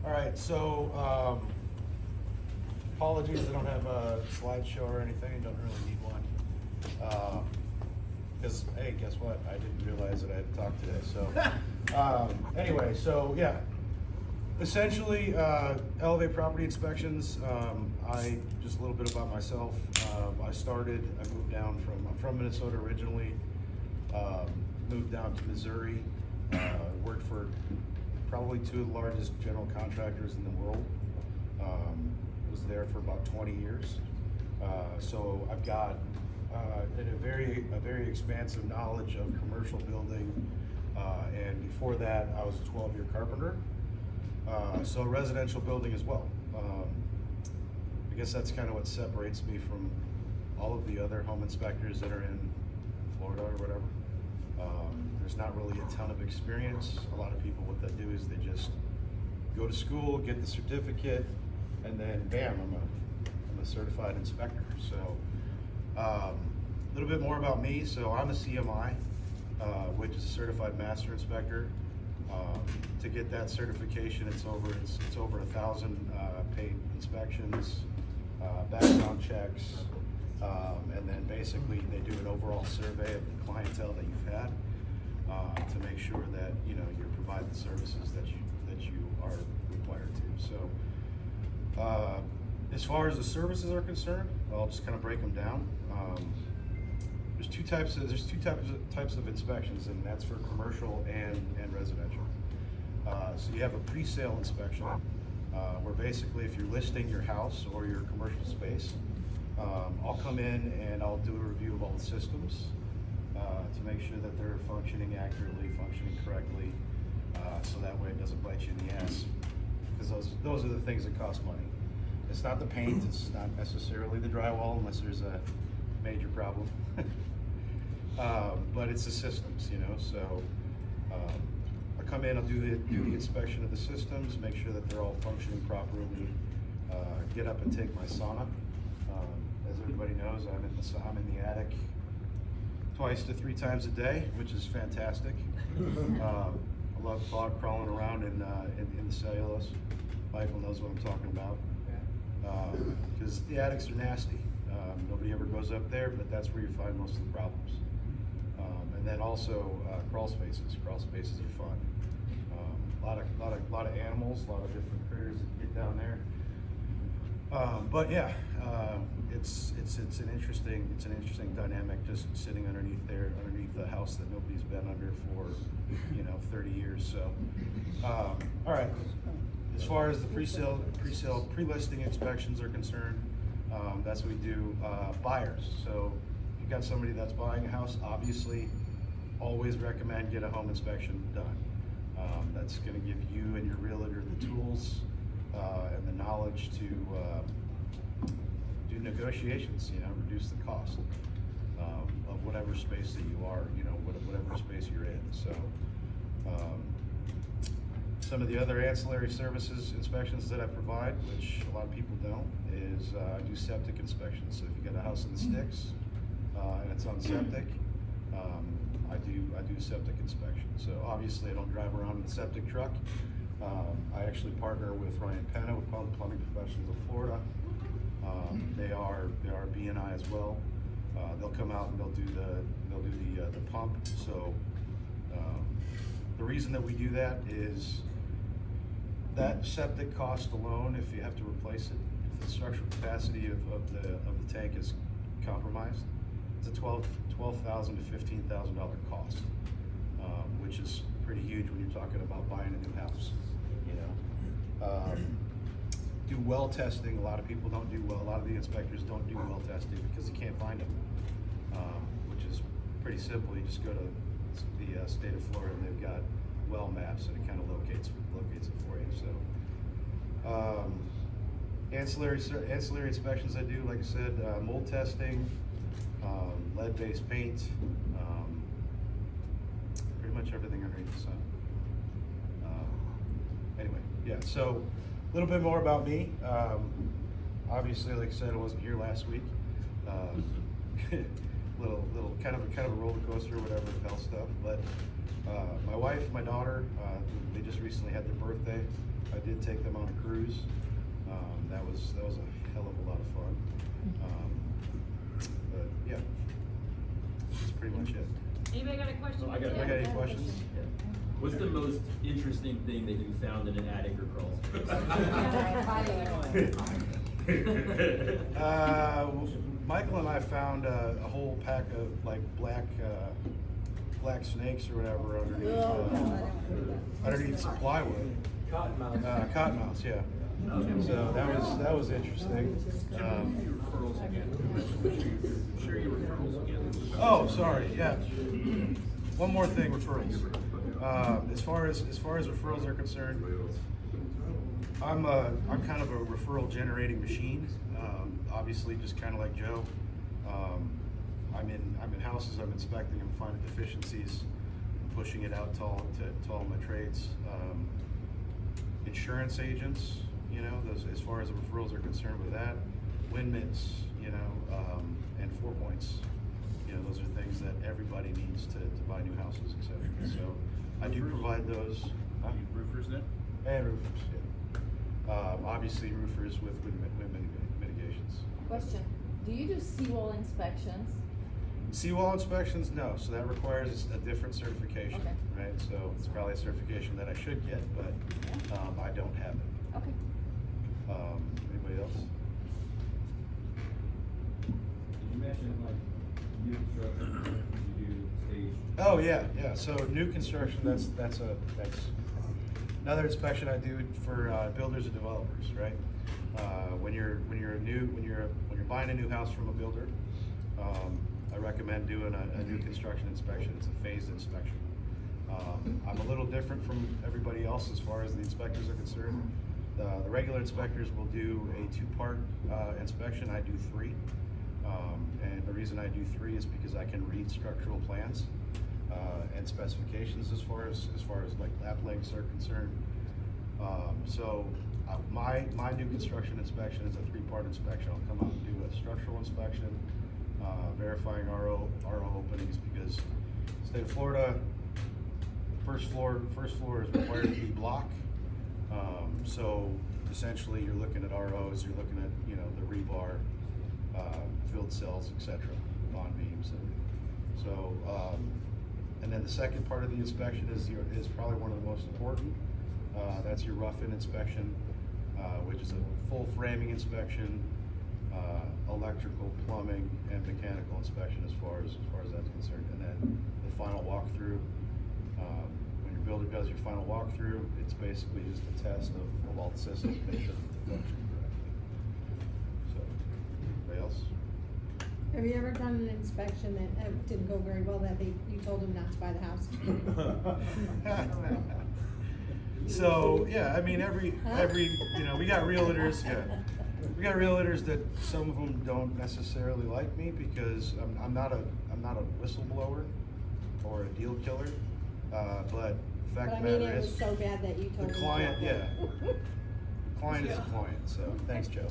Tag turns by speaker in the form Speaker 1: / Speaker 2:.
Speaker 1: All right, so apologies, I don't have a slideshow or anything. Don't really need one. Because, hey, guess what? I didn't realize that I had to talk today. So, anyway, so yeah. Essentially, Elevate Property Inspections. Just a little bit about myself. I moved down I'm from Minnesota originally. Moved down to Missouri. Worked for probably two of the largest general contractors in the world. Was there for about 20 years. So I've got a very expansive knowledge of commercial building. And before that, I was a 12-year carpenter. So residential building as well. I guess that's kind of what separates me from all of the other home inspectors that are in Florida or whatever. There's not really a ton of experience. A lot of people, what they do is they just go to school, get the certificate, and then bam, I'm a certified inspector. So a little bit more about me. So I'm a CMI, which is a certified master inspector. To get that certification, it's over 1,000 paid inspections, background checks, and then basically they do an overall survey of the clientele that you've had to make sure that you provide the services that you are required to. So, as far as the services are concerned, I'll just kind of break them down. There's two types of inspections, and that's for commercial and residential. So you have a pre-sale inspection, where basically if you're listing your house or your commercial space, I'll come in and I'll do a review of all the systems to make sure that they're functioning accurately, functioning correctly, so that way it doesn't bite you in the ass. Because those are the things that cost money. It's not the paint, it's not necessarily the drywall unless there's a major problem. But it's the systems, so I come in, I'll do the inspection of the systems, make sure that they're all functioning properly, get up and take my sauna. As everybody knows, I'm in the attic 2 to 3 times a day, which is fantastic. I love fog crawling around in the cellulose. Michael knows what I'm talking about. Because the attics are nasty. Nobody ever goes up there, but that's where you find most of the problems. And then also crawl spaces. Crawl spaces are fun. A lot of animals, a lot of different critters that get down there. But yeah, it's an interesting dynamic just sitting underneath the house that nobody's been under for 30 years. So all right, as far as the pre-listing inspections are concerned, that's what we do. Buyers. So if you've got somebody that's buying a house, obviously always recommend get a home inspection done. That's going to give you and your realtor the tools and the knowledge to do negotiations, reduce the cost of whatever space that you are, whatever space you're in. So some of the other ancillary services inspections that I provide, which a lot of people don't, is I do septic inspections. So if you got a house in the sticks and it's on septic, I do septic inspection. So obviously I don't drive around in a septic truck. I actually partner with Ryan Penna with Plumbing Professionals of Florida. They are BNI as well. They'll come out and they'll do the pump. So the reason that we do that is that septic cost alone, if you have to replace it, if the structural capacity of the tank is compromised, it's a $12,000 to $15,000 cost, which is pretty huge when you're talking about buying a new house. Do well testing. A lot of people don't do well. A lot of the inspectors don't do well testing because you can't find them, which is pretty simple. You just go to the state of Florida and they've got well maps and it kind of locates it for you. So ancillary inspections I do, like I said, mold testing, lead-based paint, pretty much everything underneath the sun. Anyway, yeah, so a little bit more about me. Obviously, like I said, I wasn't here last week. little kind of a roller coaster, whatever with health stuff. But my wife, my daughter, they just recently had their birthday. I did take them on a cruise. That was a hell of a lot of fun. But yeah, that's pretty much it.
Speaker 2: Anybody got a question?
Speaker 3: Well, I got
Speaker 1: any questions?
Speaker 3: What's the most interesting thing that you found in an attic or crawl space?
Speaker 1: Michael and I found a whole pack of like black snakes or whatever underneath some plywood. Cottonmouths, yeah. So that was interesting.
Speaker 3: Share your referrals again.
Speaker 1: Oh, sorry. Yeah. One more thing, referrals. As far as referrals are concerned, I'm kind of a referral generating machine. Obviously, just kind of like Joe. I'm in houses. I'm inspecting. I'm finding deficiencies. I'm pushing it out to all my trades. Insurance agents, you know, those as far as the referrals are concerned with that. Wind mits, you know, and 4 points. You know, those are things that everybody needs to buy new houses, etc. So I do provide those.
Speaker 3: Roofers then?
Speaker 1: And roofers, yeah. Obviously roofers with wind mitigations.
Speaker 4: Question, do you do seawall inspections?
Speaker 1: Seawall inspections, no, so that requires a different certification,
Speaker 4: Okay.
Speaker 1: right? So it's probably a certification that I should get, but I don't have it.
Speaker 4: Okay.
Speaker 1: Anybody else?
Speaker 5: You mentioned like new construction, you do stage.
Speaker 1: Oh yeah. So new construction, that's another inspection I do for builders and developers, right? When you're buying a new house from a builder, I recommend doing a new construction inspection. It's a phased inspection. I'm a little different from everybody else as far as the inspectors are concerned. The regular inspectors will do a 2-part inspection. I do 3. And the reason I do 3 is because I can read structural plans and specifications as far as like lap lengths are concerned. So my new construction inspection is a 3-part inspection. I'll come out and do a structural inspection, verifying RO openings, because state of Florida, first floor is required to be block. So essentially, you're looking at ROs, you're looking at, you know, the rebar, filled cells, etc., bond beams, and so. And then the second part of the inspection is probably one of the most important. That's your rough-in inspection, which is a full framing inspection, electrical, plumbing, and mechanical inspection as far as that's concerned. And then the final walkthrough. When your builder does your final walkthrough, it's basically just a test of all the systems, make sure that they function correctly. So, anybody else?
Speaker 6: Have you ever done an inspection that didn't go very well, that you told them not to buy the house?
Speaker 1: So yeah, I mean every you know, we got realtors. Yeah, we got realtors that some of them don't necessarily like me because I'm not a whistleblower or a deal killer. But the fact of the matter
Speaker 6: it
Speaker 1: is,
Speaker 6: was so bad that you told
Speaker 1: the
Speaker 6: them.
Speaker 1: client, yeah, the client is a client. So thanks, Joe.